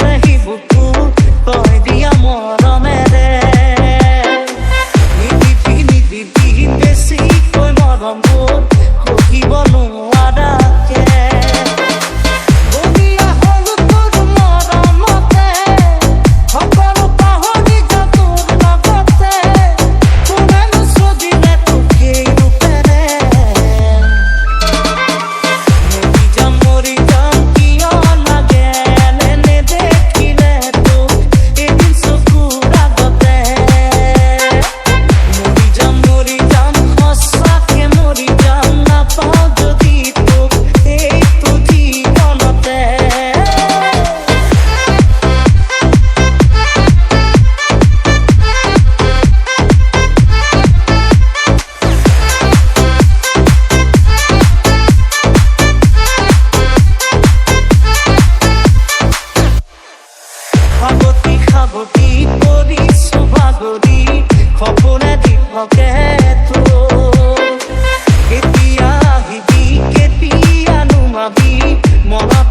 sahih buku koi dia moramere nidi besi koi morambo koki bonu adake boniya holu tor moramate hokolo pahori jatur nagate punanu sodile toke rupere mori jam kiyo lage nene dekhile to edin sukura gote mori jam hosake mori jam na pao jodi to ei to jibonote খাবতি করি সুভাগরি খপনে দিবকে তো কেতিয়া আহিবি কেতিয়া নুমাবি মনত